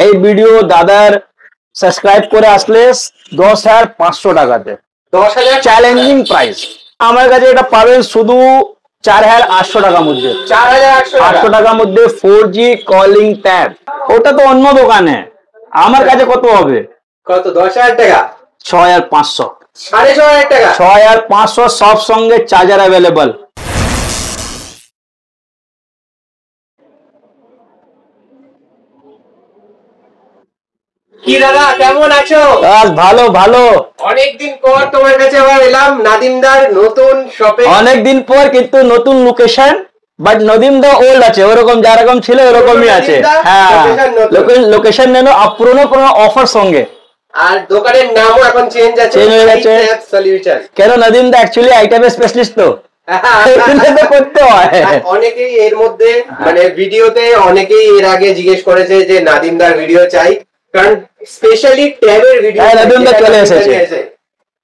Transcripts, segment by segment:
এই ভিডিও দাদার সাবস্ক্রাইব করে আসলে 10,500 টাকাতে 10,000 চ্যালেঞ্জিং প্রাইস। আমার কাছে এটা পাবেন শুধু 4,800 টাকার মধ্যে। 4,800 টাকার মধ্যে 4G কলিং ট্যাব। ওটা তো অন্য দোকানে, আমার কাছে কত হবে? কত? 10,000 টাকা? 6,500। 6,500 টাকা? 6,500 সব সঙ্গে চার্জার অ্যাভেলেবল। কি দাদা কেমন আছো? ভালো ভালো। অনেকদিন পর তোমার কাছে আবার এলাম নাদিমদার নতুন শপে। অনেকদিন পর, কিন্তু নতুন লোকেশন। বাট নদিমদা ওল্ড আছে, ওরকম যেরকম ছিল ওরকমই আছে। হ্যাঁ, লোকেশন নেন পুরোনো পুরোনো অফার সঙ্গে। আর দোকানের নামও এখন চেঞ্জ আছে, চেঞ্জ হয়ে গেছে। সলিউশন। কেন নদিমদা অ্যাকচুয়ালি আইটেমের স্পেশালিস্ট তো করতে হয়। অনেকেই এর মধ্যে মানে ভিডিওতে অনেকেই এর আগে জিজ্ঞেস করেছে যে নাদিমদার ভিডিও চাই, কারণ স্পেশালি ট্যাবের ভিডিও নদিমদা চলে এসেছে।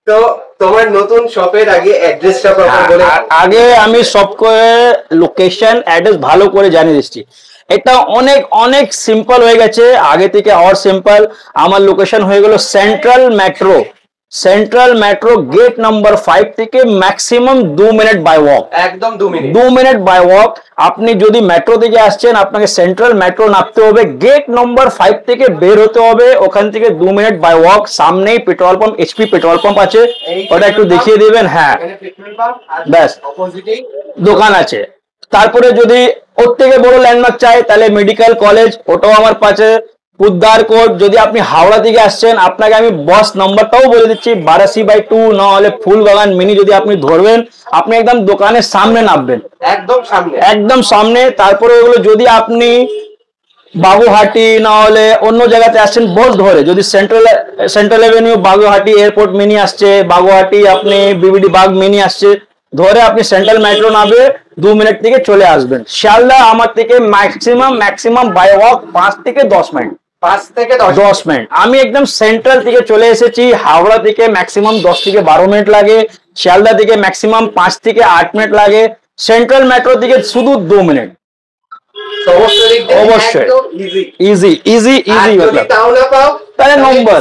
তো তোমার নতুন শপের আগে অ্যাড্রেসটা প্রপার বলে। আগে আমি সব করে লোকেশন অ্যাড্রেস ভালো করে জানিয়ে দিচ্ছি। এটা অনেক অনেক সিম্পল হয়ে গেছে, আগে থেকে আর সিম্পল। আমার লোকেশন হয়ে গেল সেন্ট্রাল মেট্রো গেট নাম্বার 5 থেকে ম্যাক্সিমাম 2 মিনিট বাই ওয়াক। একদম 2 মিনিট বাই ওয়াক। আপনি যদি মেট্রো থেকে আসছেন, আপনাকে সেন্ট্রাল মেট্রো নামতে হবে, গেট নাম্বার 5 থেকে বের হতে হবে, ওখান থেকে 2 মিনিট বাই ওয়াক। সামনেই petrol pump, HP petrol pump আছে, ওটা একটু দেখিয়ে দিবেন। হ্যাঁ, ব্যাস দোকান আছে। তারপরে যদি ওর থেকে বড় ল্যান্ডমার্ক চাই তাহলে মেডিকেল কলেজ, ওটাও আমার পাশে। উদ্ধার কোট। যদি আপনি হাওড়া থেকে আসছেন, আপনাকে আমি বাস নাম্বারটাও বলে দিচ্ছি, 82/2 না হলে ফুলবাগান মিনি যদি আপনি ধরবেন, আপনি একদম দোকানের সামনে নামবেন, একদম সামনে। তারপরে ওগুলো যদি আপনি বাগুহাটি না হলে অন্য জায়গাতে আসছেন বস ধরে, যদি সেন্ট্রাল এভিনিউ বাগুহাটি এয়ারপোর্ট মিনি আসছে, বাগুহাটি আপনি বিবিডি বাগ মিনি আসছে, ধরে আপনি সেন্ট্রাল মেট্রো নামবে, 2 মিনিট থেকে চলে আসবেন। শিয়ালদা আমার থেকে ম্যাক্সিমাম বাই ওয়াক 5 থেকে 10 মিনিট। 10 মিনিট। আমি একদম সেন্ট্রাল থেকে চলে এসেছি। হাওড়া থেকে ম্যাক্সিমাম 10 থেকে 12 মিনিট লাগে, শিয়ালদা থেকে ম্যাক্সিমাম 5 থেকে 8 মিনিট লাগে, সেন্ট্রাল মেট্রো থেকে শুধু 2 মিনিট। অবশ্যই ইজি ইজি ইজি। তাহলে নম্বর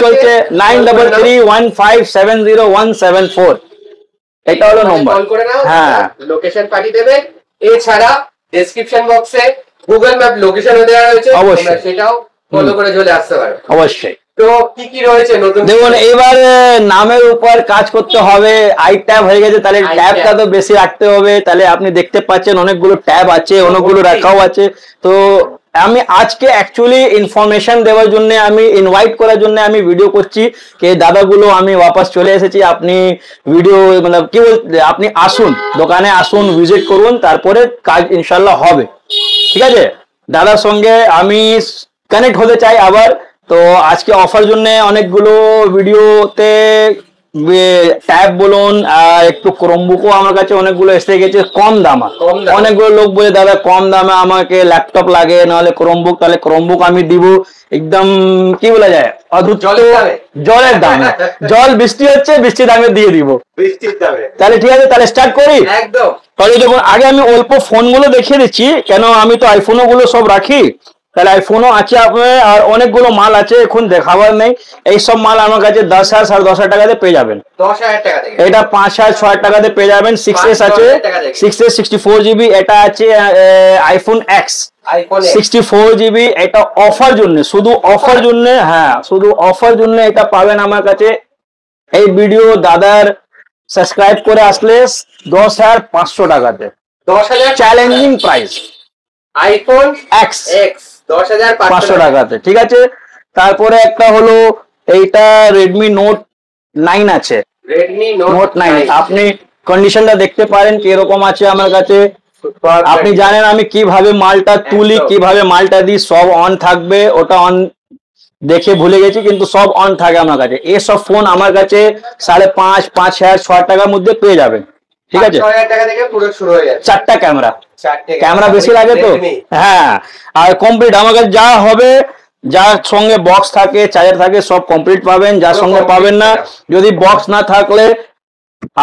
চলছে 9331570174। এটা হলো নম্বর। হ্যাঁ, লোকেশন পাঠিয়ে দেবে। এছাড়া ডেসক্রিপশন বক্সে গুগল ম্যাপ লোকেশন দেওয়া রয়েছে, অবশ্যই সেটাও ফলো করে চলে আসতে পারো। অবশ্যই। তো কি কি রয়েছে নতুন? দেখুন, এবার নামের উপর কাজ করতে হবে। আই ট্যাব হয়ে গেছে, তাহলে ট্যাবটা তো বেশি রাখতে হবে। তাহলে আপনি দেখতে পাচ্ছেন অনেকগুলো ট্যাব আছে, অনেকগুলো রাখাও আছে। তো আমি আজকে অ্যাকচুয়ালি ইনফরমেশন দেওয়ার জন্য, আমি ইনভাইট করার জন্য আমি ভিডিও করছি যে দাদাগুলো আমি ওয়াপাস চলে এসেছি। আপনি ভিডিও মানে কি বলতে, আপনি আসুন, দোকানে আসুন, ভিজিট করুন, তারপরে কাজ ইনশাল্লাহ হবে। ঠিক আছে, দাদার সঙ্গে আমি কানেক্ট হতে চাই আবার। তো আজকে অফার জন্য অনেকগুলো ভিডিওতে ট্যাব বলুন, আর একটু ক্রোমবুকও আমার কাছে অনেকগুলো এসে গেছে কম দামে। অনেকগুলো লোক বলে দাদা কম দামে আমাকে ল্যাপটপ লাগে, নাহলে ক্রোমবুক, তাহলে ক্রোমবুক আমি দিব একদম কি বলা যায় অদ্ভুত জলের দামে। জল বৃষ্টি হচ্ছে, বৃষ্টির দামে দিয়ে দিব, বৃষ্টির দামে। তাহলে ঠিক আছে, তাহলে স্টার্ট করি একদম। তাহলে দেখুন, আগে আমি অল্প ফোনগুলো দেখিয়ে দিচ্ছি, কেন আমি তো আইফোনও গুলো সব রাখি। তাহলে আইফোনও আছে আপনার, আর অনেকগুলো মাল আছে, এখন দেখাবার নেই। এইসব মাল আমার কাছে 10,000 10,500 টাকাতে পেয়ে যাবেন। 10,000 টাকা থেকে এটা 5,000 6,000 টাকাতে পেয়ে যাবেন। 6s আছে, 6s 64GB। এটা আছে আইফোন এক্স 64GB। এটা অফার জন্য, শুধু অফার জন্য। হ্যাঁ, শুধু অফার জন্য এটা পাবেন আমার কাছে। এই ভিডিও দাদার সাবস্ক্রাইব করে আসলে 10,500 টাকাতে 10,000 চ্যালেঞ্জিং প্রাইস। আইফোন এক্স 10,500 টাকাতে। ঠিক আছে, তারপরে একটা হলো এইটা রেডমি নোট 9 আছে, রেডমি নোট 9। আপনি কন্ডিশনটা দেখতে পারেন কি এরকম আছে আমার কাছে। আপনি জানেন আমি কিভাবে মালটা তুলি, কিভাবে মালটা দিই, সব অন থাকবে। ওটা অন দেখে ভুলে গেছি, কিন্তু সব অন থাকে আমার কাছে। এসব ফোন আমার কাছে 5,500 5,000 6,000 টাকার মধ্যে পেয়ে যাবেন। ঠিক আছে, 6,000 টাকা থেকে পুরো শুরু হয়ে যাচ্ছে। 4টা ক্যামেরা বেশি লাগে তো। হ্যাঁ, আর কমপ্লিট আমার কাছে যা হবে, যার সঙ্গে বক্স থাকে, চার্জার থাকে, সব কমপ্লিট পাবেন। যার সঙ্গে পাবেন না, যদি বক্স না থাকলে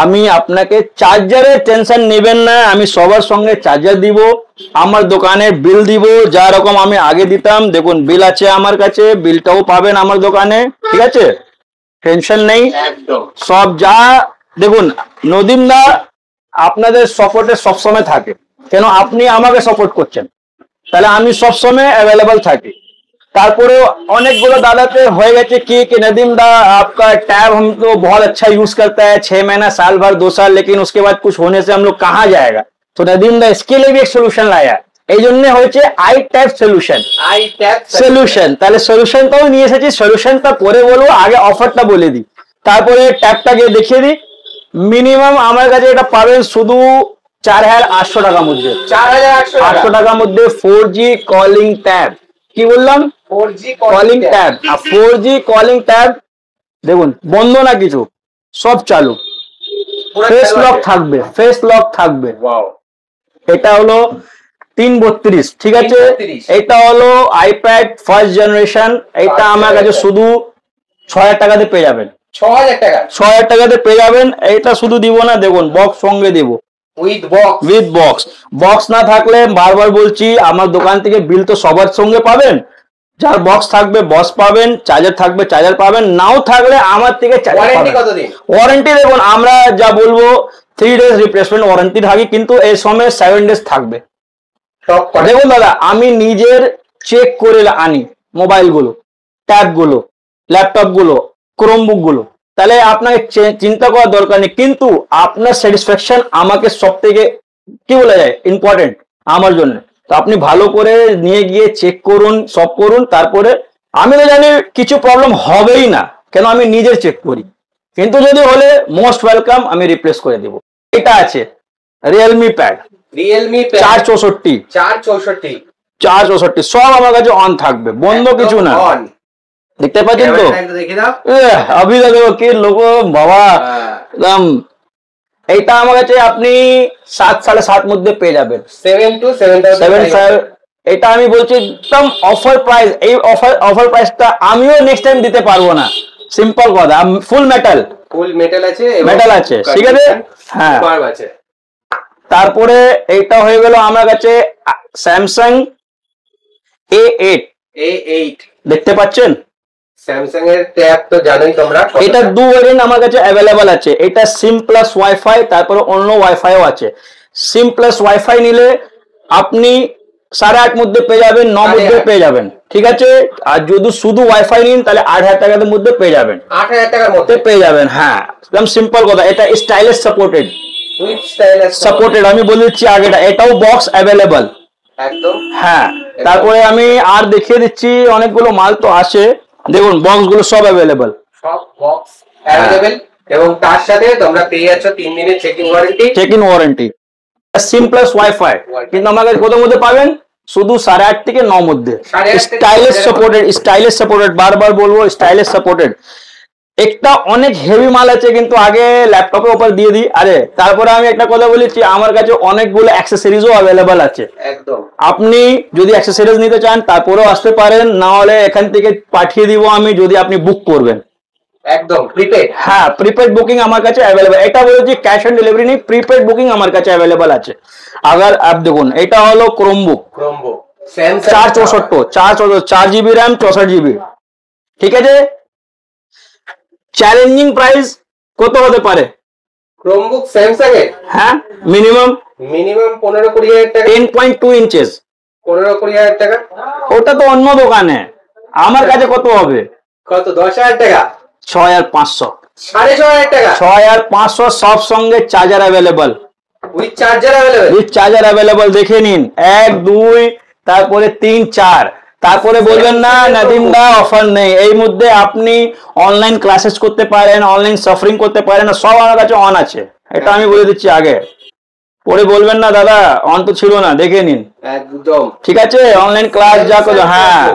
আমি আপনাকে চার্জারের টেনশন নেবেন না, আমি সবার সঙ্গে চার্জার দিব, আমার দোকানের বিল দিব যা রকম আমি আগে দিতাম। দেখুন বিল আছে আমার কাছে, বিলটাও পাবেন আমার দোকানে, ঠিক আছে, টেনশন নেই। একদম সব যা দেখুন নদীম দা আপনাদের সাপোর্টে সবসময় থাকে, কেন আপনি আমাকে সাপোর্ট করছেন, তাহলে আমি সবসময় অ্যাভেলেবল থাকি। तारपुरे अनेक गुलो दादाते हो गए कि नदीम दा आपका टैब हम तो बहुत अच्छा यूज करता है, 6 महीना साल भर 2 साल, लेकिन उसके बाद कुछ होने से हम लोग कहाँ जाएगा। तो नदीम दा इसके लिए भी एक सोल्यूशन लाया, এই জন্য হয়েছে I tab solution. I tab solution, তাহলে সলিউশনটাও নিয়ে এসেছি, সলিউশনটা পরে বলবো, আগে অফারটা বলে দিই, তারপরে ট্যাবটাকে দেখিয়ে দিই। মিনিমাম আমার কাছে এটা পাবেন শুধু 4800 টাকার মধ্যে, 4800 টাকার মধ্যে 4G কলিং ট্যাব। কি বললাম? 4G calling tab. আর 4G কলিং ট্যাব দেখুন বন্ধ না কিছু, সব চালু, ফেস লক থাকবে, ফেস লক থাকবে। এটা হলো 332, ঠিক আছে। এটা হলো আইপ্যাড ফার্স্ট জেনারেশন, এটা আমার কাছে শুধু 6000 টাকাতে পেয়ে যাবেন। 6000 টাকা, 6000 টাকাতে পেয়ে যাবেন। এটা শুধু দিব না, দেখুন বক্স সঙ্গে দেবো, with box, with box. Box না থাকলে বারবার বলছি আমার দোকান থেকে বিল তো সবার সঙ্গে পাবেন, যার বক্স থাকবে বক্স পাবেন, চার্জার থাকবে চার্জার পাবেন, নাও থাকলে আমার থেকে ওয়ারেন্টি কতদিন? ওয়ারেন্টি দেখুন আমরা যা বলবো 3 days রিপ্লেসমেন্ট ওয়ারেন্টি থাকে, কিন্তু এই সময় 7 days থাকবে। দেখুন দাদা আমি নিজের চেক করে আনি মোবাইল গুলো, ট্যাব গুলো, ল্যাপটপ গুলো, ক্রোমবুক গুলো, তাহলে আপনাকে চিন্তা করার দরকার নেই, কিন্তু আপনার স্যাটিসফ্যাকশন আমাকে সব থেকে কি বলা যায় ইম্পর্টেন্ট আমার জন্য। তো আপনি ভালো করে নিয়ে গিয়ে চেক করুন, সব করুন, তারপরে আমি তো জানি কিছু প্রবলেম হবেই না, কেন আমি নিজের চেক করি, কিন্তু যদি হলে মোস্ট ওয়েলকাম, আমি রিপ্লেস করে দেব। এটা আছে রিয়েলমি প্যাড, রিয়েলমি 464, 464 সব আমার কাছে অন থাকবে, বন্ধ কিছু না। দেখতে পাচ্ছেন তো? अभी देखो कि लोगो বাবা একদম। এইটা আমার কাছে আপনি 7 7.5 মধ্যে পেয়ে যাবেন, 7 to 7.5। এটা আমি বলছি একদম অফার প্রাইস, এই অফার প্রাইসটা আমিও নেক্সট টাইম দিতে পারবো না, সিম্পল কথা। ফুল মেটাল, ফুল মেটাল আছে, মেটাল আছে, ঠিক আছে, হ্যাঁ আছে। তারপরে এইটা হয়ে গেল আমার কাছে স্যামসাং A8, দেখতে পাচ্ছেন স্যামসাং এর ট্যাব তো জানোই তোমরা। এটা 2 ভেরিয়েন্ট আমার কাছে अवेलेबल আছে, এটা সিম প্লাস ওয়াইফাই, তারপরে অন্য ওয়াইফাইও আছে। সিম প্লাস ওয়াইফাই নিলে আপনি 8.5 মধ্যে পেয়ে যাবেন, 9 মধ্যে পেয়ে যাবেন, ঠিক আছে। আর যদি শুধু ওয়াইফাই নিন তাহলে 8000 টাকার মধ্যে পেয়ে যাবেন, 8000 টাকার মধ্যে পেয়ে যাবেন, হ্যাঁ একদম সিম্পল কথা। এটা stylish supported, with stylish supported, আমি বলে দিচ্ছি আগেটা, এটাও বক্স अवेलेबल একদম, হ্যাঁ। তারপরে আমি আর দেখিয়ে দিচ্ছি, অনেকগুলো মাল তো আসে, দেখুন বক্স গুলো সব अवेलेबल, সব বক্স अवेलेबल, এবং তার সাথে তোমরা পেয়ে যাচ্ছ 3 দিনের চেকিং ওয়ারেন্টি, চেকিং ওয়ারেন্টি। সিম প্লাস ওয়াইফাই কিন্তু আমাদের কত মধ্যে পাবেন? শুধু 8.5 থেকে 9 মধ্যে, স্টাইলিশ সাপোর্টেড, স্টাইলিশ সাপোর্টেড, বারবার বলবো স্টাইলিশ সাপোর্টেড। একটা অনেক হেভি মাল আছে, কিন্তু আগে ল্যাপটপের উপর দিয়ে দিই। আরে তারপরে আমি একটা কথা বলেছি, আমার কাছে অনেকগুলো অ্যাক্সেসরিজও अवेलेबल আছে একদম। আপনি যদি অ্যাক্সেসরিজ নিতে চান তারপরেও আসতে পারেন, না হলে এখান থেকে পাঠিয়ে দিব আমি, যদি আপনি বুক করবেন একদম প্রিপেড। হ্যাঁ প্রিপেড বুকিং আমার কাছে अवेलेबल, এটা বলেছি ক্যাশ অন ডেলিভারি নেই, প্রিপেড বুকিং আমার কাছে अवेलेबल আছে। আবার आप দেখুন এটা হলো Chromebook, Samsung 464, 4GB RAM, 64GB, ঠিক আছে। চ্যালেঞ্জিং প্রাইস কত হতে পারে ক্রোমবুক স্যামসাং এর? হ্যাঁ মিনিমাম 15-20 টাকা, 10.2 ইঞ্চেস 15-20 টাকা। ওটা তো অন্য দোকানে, আমার কাছে কত হবে? কত? 10,000 টাকা, 6500, 6500 টাকা, 6500 সব সঙ্গে charger available, with charger available, with charger available. দেখে নিন 1 2 তারপরে 3 4, তারপরে বলবেন না নাদিম দা অফার নেই। এই মধ্যে আপনি অনলাইন ক্লাসেস করতে পারেন, অনলাইন সাফারিং করতে পারেন, সব আমার কাছে অন আছে, এটা আমি বলে দিচ্ছি আগে। পরে বলবেন না দাদা অন তো ছিল না, দেখে নিন একদম, ঠিক আছে। অনলাইন ক্লাস যা করো, হ্যাঁ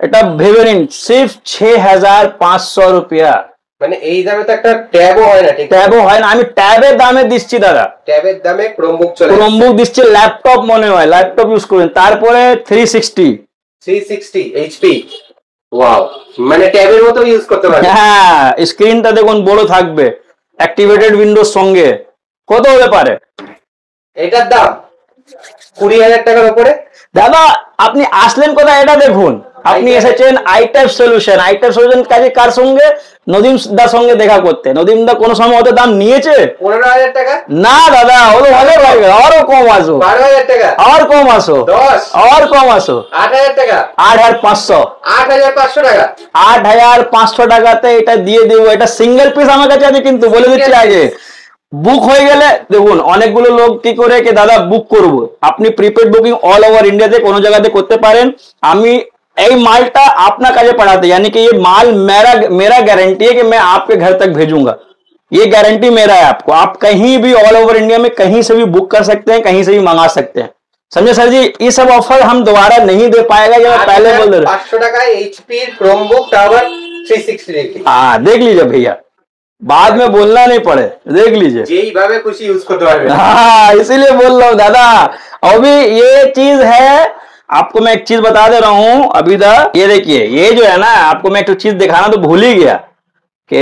এটা ভেবে নিন, সির্ফ 6500 রুপিয়া, মানে এই দামে তো একটা ট্যাবও হয় না, ঠিক ট্যাবও হয় না। আমি ট্যাবের দামে দিচ্ছি দাদা, ট্যাবের দামে ক্রোমবুক চলে, ক্রোমবুক দিচ্ছি, ল্যাপটপ মনে হয় ল্যাপটপ ইউজ করেন। তারপরে 360 এইচপি, ওয়াও, মানে ট্যাবের মতো ইউজ করতে পারবেন, হ্যাঁ স্ক্রিনটা দেখুন বড় থাকবে, অ্যাক্টিভেটেড উইন্ডোজ সঙ্গে কত হতে পারে? এটার দাম 20,000 টাকার উপরে। দাদা আপনি আসলেন কোথায় এটা দেখুন, আপনি এসেছেন আইটাইপ সলিউশন। আইটাইপ সলিউশন কাজে কার সঙ্গে? নদীম দার সঙ্গে দেখা করতে। নদীম দা কোনো সময় ওদের দাম নিয়েছে? 15,000 টাকা না দাদা, ও তো ভালো লাগবে, আরো কম আসো। 12,000 টাকা আর কম আসো, 10 আর কম আসো। 8,000 টাকা 8,500। 8,500 টাকা 8,500 টাকাতে এটা দিয়ে দেবো। এটা সিঙ্গেল পিস আমার কাছে আছে কিন্তু, বলে দিচ্ছি আগে। বুক হয়ে গেলে দেখুন, অনেকগুলো লোক কি করে কি দাদা বুক করব, আপনি prepaid booking all over India কোনো জায়গাতে করতে পারেন। আমি এই मालটা আপনার কাছে পাঠাতে, यानी कि ये माल मेरा गारंटी है कि मैं आपके घर तक भेजूंगा। ये गारंटी मेरा है आपको। आप कहीं भी ऑल ओवर इंडिया में कहीं से भी बुक कर सकते हैं, कहीं से भी मंगा सकते हैं। समझे सर जी? ये सब ऑफर हम दोबारा नहीं दे पाएगा, ये मैं पहले बोल दे रहा हूं। 500 টাকায় এইচপি ক্রোমবুক টাওয়ার 360 দেখি। हाँ देख लीजिए भैया, बाद में बोलना नहीं पड़े, देख लीजिए। যেইভাবে খুশি ইউজ করতে পারবেন। हाँ इसीलिए बोल रहा हूँ दादा। अभी ये चीज है, आपको मैं एक चीज बता दे रहा हूँ अभी दा। ये देखिए, ये जो है ना, आपको मैं एक चीज दिखाना तो भूल ही गया कि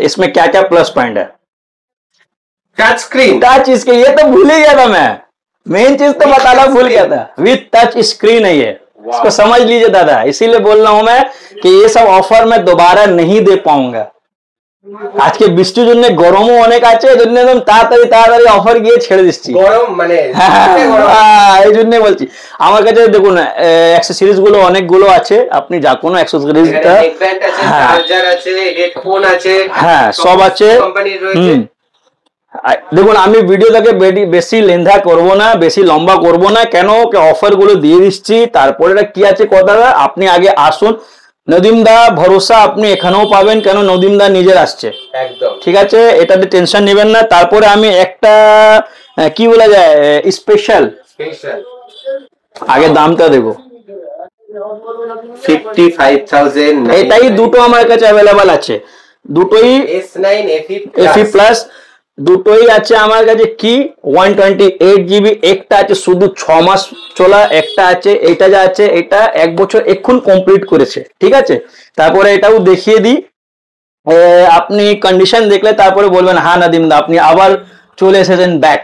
इसमें क्या क्या प्लस पॉइंट है। टच स्क्रीन, टच इसके, ये तो भूल ही गया था मैं, मेन चीज तो बताना भूल गया था। विथ टच स्क्रीन है ये, इसको समझ लीजिए दादा। इसीलिए बोल रहा हूं मैं कि ये सब ऑफर मैं दोबारा नहीं दे पाऊंगा। আজকে বৃষ্টির জন্য গরমও অনেক আছে, এই জন্য একদম তাড়াতাড়ি অফার গিয়ে ছেড়ে দিচ্ছি। গরম মানে এই জন্য বলছি, আমার কাছে দেখুন অ্যাক্সেসরিজ গুলো অনেকগুলো আছে, আপনি যা কোনো অ্যাক্সেসরিজ, নেকব্যান্ড আছে, চার্জার আছে, হেডফোন আছে, হ্যাঁ সব আছে কোম্পানির রয়েছে। দেখুন আমি ভিডিওটাকে বেশি লেন্থা করব না, বেশি লম্বা করব না, কেন কি অফার গুলো দিয়ে দিচ্ছি। তারপরে কি আছে কথাটা, আপনি আগে আসুন। নদীম দা ভরসা আপনি এখানেও পাবেন, কেন নদীম দা নিজের আসছে একদম ঠিক আছে, এটাতে টেনশন নেবেন না। তারপরে আমি একটা কি বলা যায় স্পেশাল, আগে দামটা দেবো 55,000। এটাই দুটো আমার কাছে অ্যাভেলেবল আছে, দুটোই S9 FE প্লাস, দুটোই আছে আমার কাছে। কি 128 GB, একটা আছে শুধু 6 মাস চলা, একটা আছে এটা যা আছে এটা 1 বছর এখন কমপ্লিট করেছে ঠিক আছে। তারপরে এটাও দেখিয়ে দিই, আপনি কন্ডিশন দেখলে তারপরে বলবেন হ্যাঁ নাদিম দা আপনি আবার চলে এসেছেন ব্যাক।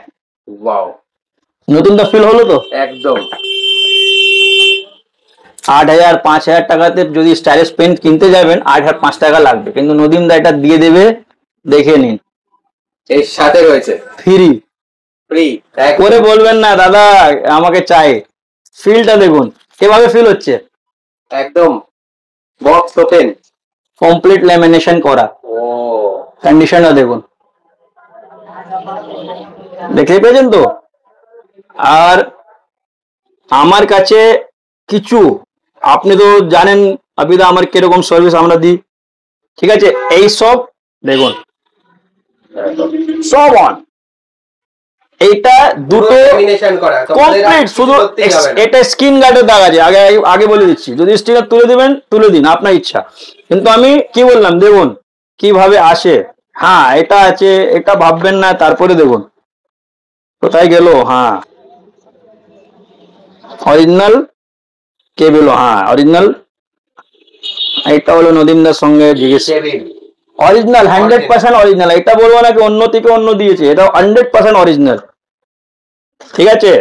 ওয়াও, নতুন তো ফিল হলো তো একদম। 8,000 5,000 টাকাতে যদি স্টাইলিশ পেন কিনতে যাবেন 8,005 টাকা লাগবে, কিন্তু নদীম দা এটা দিয়ে দেবে, দেখে নিন। এর সাথে রয়েছে ফ্রি, ফ্রি করে বলবেন না দাদা আমাকে চাই। ফিলটা দেখুন কিভাবে ফিল হচ্ছে, একদম বক্স ওপেন, কমপ্লিট ল্যামিনেশন করা। ও কন্ডিশনটা দেখুন, দেখতে পেয়েছেন তো। আর আমার কাছে কিছু, আপনি তো জানেন আবিদা আমার কিরকম সার্ভিস আমরা দিই ঠিক আছে। এই সব দেখুন সব অন, এইটা দুটো কমপ্লিট, শুধু এটা স্ক্রিন গার্ডের দাগ আছে, আগে আগে বলে দিচ্ছি। যদি স্টিকার তুলে দিবেন তুলে দিন, আপনার ইচ্ছা, কিন্তু আমি কি বললাম দেখুন কিভাবে আসে। হ্যাঁ এটা আছে, এটা ভাববেন না। তারপরে দেখুন কোথায় গেল, হ্যাঁ অরিজিনাল কেবল, হ্যাঁ অরিজিনাল, এটা হলো নদীমদার সঙ্গে জিজ্ঞেস অরিজিনাল 100% অরিজিনাল। এটা বলবো না কি অন্য থেকে অন্য দিয়েছে, এটা 100% অরিজিনাল ঠিক আছে।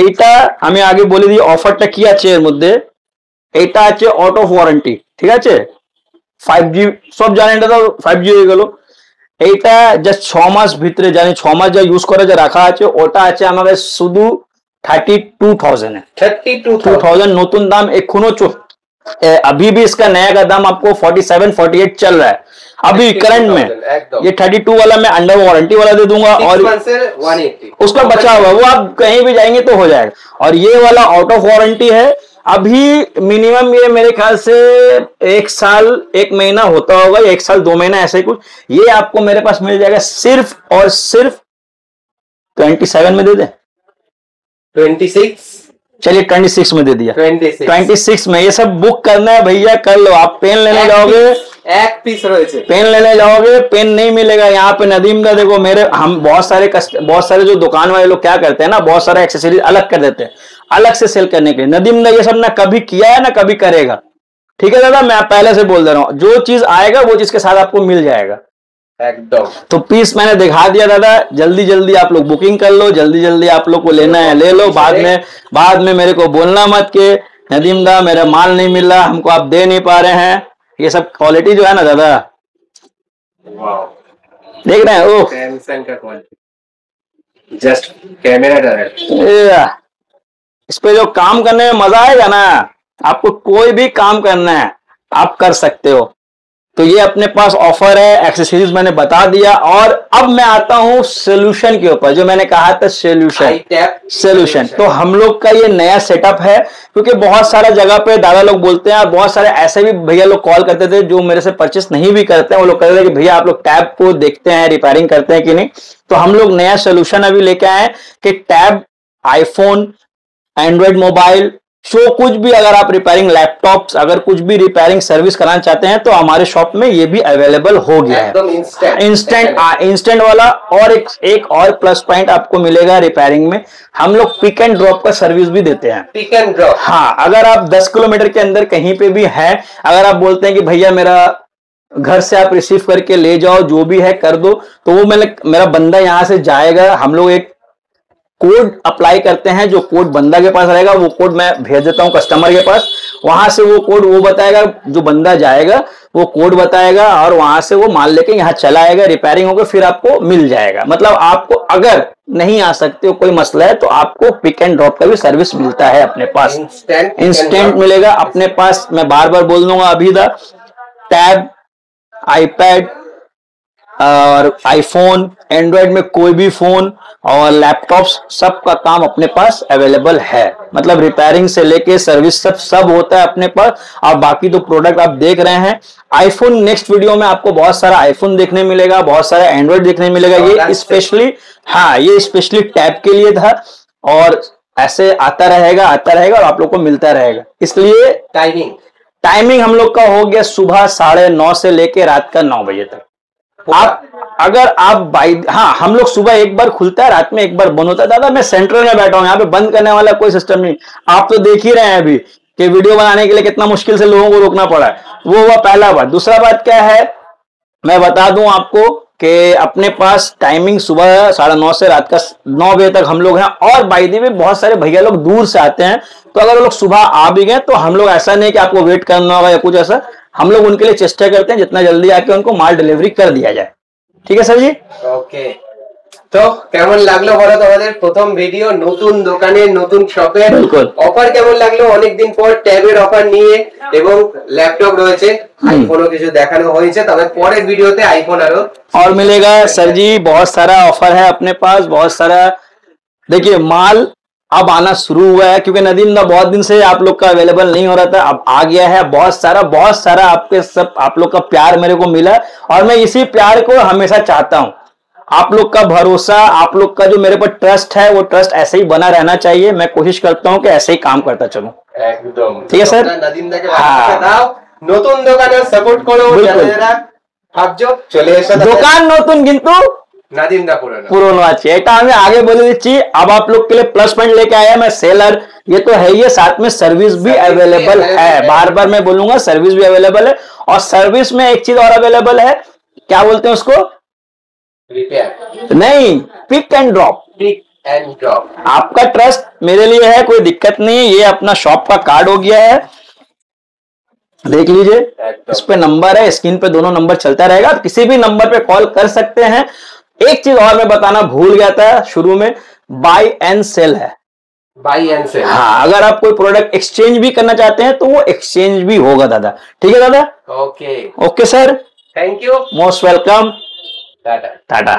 এইটা আমি আগে বলে দিই অফারটা কি আছে এর মধ্যে। এটা আছে আউট অফ ওয়ারেন্টি ঠিক আছে, 5G সব জানেন, এটা তো 5G হয়ে গেল। এইটা জাস্ট 6 মাস ভিতরে, জানি 6 মাস যা ইউজ করে যা রাখা আছে ওটা আছে আমাদের শুধু 32,000 है। 32,000 नतून दाम एखुनो अभी भी इसका नया का दाम आपको 47-48 चल रहा है अभी करंट में। ये 32 वाला मैं अंडर वारंटी वाला दे दूंगा और उसका बचा हुआ वो आप कहीं भी जाएंगे तो हो जाएगा। और ये वाला आउट ऑफ वारंटी है अभी, मिनिमम ये मेरे ख्याल से 1 साल 1 महीना होता होगा, 1 साल 2 महीना ऐसे कुछ। ये आपको मेरे पास मिल जाएगा सिर्फ और सिर्फ 27 में दे दें, 26 चलिए 26 में दे दिया। 26 में ये सब बुक करना है भैया, कर लो। आप पेन लेने जाओगे, एक पीस रहे पेन लेने जाओगे पेन नहीं मिलेगा यहाँ पे। नदीम का देखो, मेरे हम बहुत सारे जो दुकान वाले लोग क्या करते हैं ना, बहुत सारे एक्सेसरीज अलग कर देते हैं अलग से सेल करने के लिए। नदीम ने ये सब ना कभी किया है ना कभी करेगा, ठीक है दादा। मैं पहले से बोल दे रहा हूँ, जो चीज आएगा वो चीज के साथ आपको मिल जाएगा, एकदम। तो पीस मैंने दिखा दिया दादा, जल्दी जल्दी आप लोग बुकिंग कर लो, जल्दी जल्दी आप लोग को लेना है ले लो, बाद में मेरे को बोलना मत के नदीम दा मेरा माल नहीं मिल रहा, हमको आप दे नहीं पा रहे हैं। ये सब क्वालिटी जो है ना दादा, देख रहे हैं ओ सैमसंग का क्वालिटी, जस्ट कैमरा डायरेक्ट। इस पे जो काम करने में मजा आएगा ना, आपको कोई भी काम करना है आप कर सकते हो। तो ये अपने पास ऑफर है, एक्सेसरीज मैंने बता दिया। और अब मैं आता हूं सोल्यूशन के ऊपर, जो मैंने कहा था सोल्यूशन। तो हम लोग का ये नया सेटअप है, क्योंकि बहुत सारा जगह पे दादा लोग बोलते हैं और बहुत सारे ऐसे भी भैया लोग कॉल करते थे जो मेरे से परचेस नहीं भी करते हैं, वो लोग कहते थे कि भैया आप लोग टैब को देखते हैं, रिपेयरिंग करते हैं कि नहीं। तो हम लोग नया सोल्यूशन अभी लेके आए हैं कि टैब, आईफोन, एंड्रॉइड मोबाइल, जो कुछ भी अगर आप रिपेयरिंग लैपटॉप्स, अगर कुछ भी रिपेयरिंग सर्विस कराना चाहते हैं तो हमारे शॉप में ये भी अवेलेबल हो गया है। इंस्टेंट वाला। और एक और प्लस पॉइंट आपको मिलेगा रिपेयरिंग में, हम लोग पिक एंड ड्रॉप का सर्विस भी देते हैं। पिक एंड ड्रॉप, हाँ, अगर आप 10 किलोमीटर के अंदर कहीं पे भी हैं, अगर आप बोलते हैं कि भैया मेरा घर से आप रिसीव करके ले जाओ, जो भी है कर दो, तो वो मेरा बंदा यहां से जाएगा, हम लोग एक कोड अप्लाई करते हैं, जो कोड बंदा के पास रहेगा वो कोड मैं भेज देता हूं कस्टमर के पास, वहां से वो कोड वो बताएगा, जो बंदा जाएगा वो कोड बताएगा और वहां से वो माल लेके यहाँ चला आएगा, रिपेयरिंग होकर फिर आपको मिल जाएगा। मतलब आपको अगर नहीं आ सकते हो, कोई मसला है, तो आपको पिक एंड ड्रॉप का भी सर्विस मिलता है अपने पास, इंस्टेंट मिलेगा अपने पास। मैं बार बार बोल दूंगा अभी दा, टैब, आईपैड और आईफोन, एंड्रॉइड में कोई भी फोन और लैपटॉप्स, सबका काम अपने पास अवेलेबल है। मतलब रिपेयरिंग से लेके सर्विस सब होता है अपने पास। और बाकी तो प्रोडक्ट आप देख रहे हैं। आईफोन नेक्स्ट वीडियो में आपको बहुत सारा आईफोन देखने मिलेगा, बहुत सारा एंड्रॉइड देखने मिलेगा। ये स्पेशली, हाँ, ये स्पेशली टैब के लिए था और ऐसे आता रहेगा और आप लोग को मिलता रहेगा। इसलिए टाइमिंग हम लोग का हो गया सुबह 9:30 से लेके रात का 9 बजे तक। हाँ, हम लोग सुबह एक बार खुलता है, रात में एक बार बंद होता है। दादा मैं सेंट्रल में बैठा हूं, यहाँ पे बंद करने वाला कोई सिस्टम नहीं। आप तो देख ही रहे हैं अभी कि वीडियो बनाने के लिए कितना मुश्किल से लोगों को रोकना पड़ा है। वो हुआ पहला बात। दूसरा बात क्या है, मैं बता दूं आपको कि अपने पास टाइमिंग सुबह 9:30 से रात का 9 बजे तक हम लोग हैं। और बाय द वे बहुत सारे भैया लोग दूर से आते हैं, तो अगर वो लोग सुबह आ भी गए तो हम लोग ऐसा नहीं कि आपको वेट करना होगा या कुछ ऐसा, हम लोग उनके लिए चेष्टा करते हैं जितना जल्दी आके उनको माल डिलीवरी कर दिया जाए। ठीक है सर जी? ओके, তো কেমন লাগলো বলো তোমাদের প্রথম ভিডিও নতুন দোকানে নতুন শপে? অফার কেমন লাগলো? অনেকদিন পর ট্যাবের অফার নিয়ে এবং ল্যাপটপ রয়েছে, আইফোনও কিছু দেখানো হয়েছে, তবে পরের ভিডিওতে আইফোন আরো और मिलेगा सर जी। बहुत सारा ऑफर है अपने पास, बहुत सारा। देखिए माल अब आना शुरू हुआ है, क्योंकि नदीम दा बहुत दिन से आप लोग का अवेलेबल नहीं हो रहा था, अब आ गया है। बहुत सारा आपके सब आप लोग का प्यार मेरे को मिला और मैं इसी प्यार को हमेशा चाहता हूं। आप लोग का भरोसा, आप लोग का जो मेरे पर ट्रस्ट है, वो ट्रस्ट ऐसे ही बना रहना चाहिए। मैं कोशिश करता हूं कि ऐसे ही काम करता चलूं। एकदम ठीक है सर। नदीम दा के দাও, নতুন দোকানে সাপোর্ট করো, যারা ভাবছো চলে এসো। দোকান নতুন কিন্তু নাদিম দা পুরনো আছে, এটা আমি আগে বলে দিচ্ছি। अब आप लोग के लिए प्लस पॉइंट लेके आया मैं सेलर, ये तो है, ये साथ में सर्विस भी अवेलेबल है। बार बार मैं बोलूंगा, सर्विस भी अवेलेबल है। और सर्विस में एक चीज और अवेलेबल है, क्या बोलते हैं उसको? रिपेयर नहीं, pick and drop. Pick and drop. आपका ट्रस्ट मेरे लिए है, कोई दिक्कत नहीं। ये अपना शॉप का कार्ड हो गया है, देख लीजिए, इस पे नंबर है, स्क्रीन पे दोनों नंबर चलता रहेगा, आप किसी भी नंबर पे कॉल कर सकते हैं। एक चीज और मैं बताना भूल गया था शुरू में, बाय एंड सेल है। बाय एंड सेल, हाँ, अगर आप कोई प्रोडक्ट एक्सचेंज भी करना चाहते हैं तो वो एक्सचेंज भी होगा दादा। ठीक है दादा? Okay sir, thank you, most welcome, Tata Tata.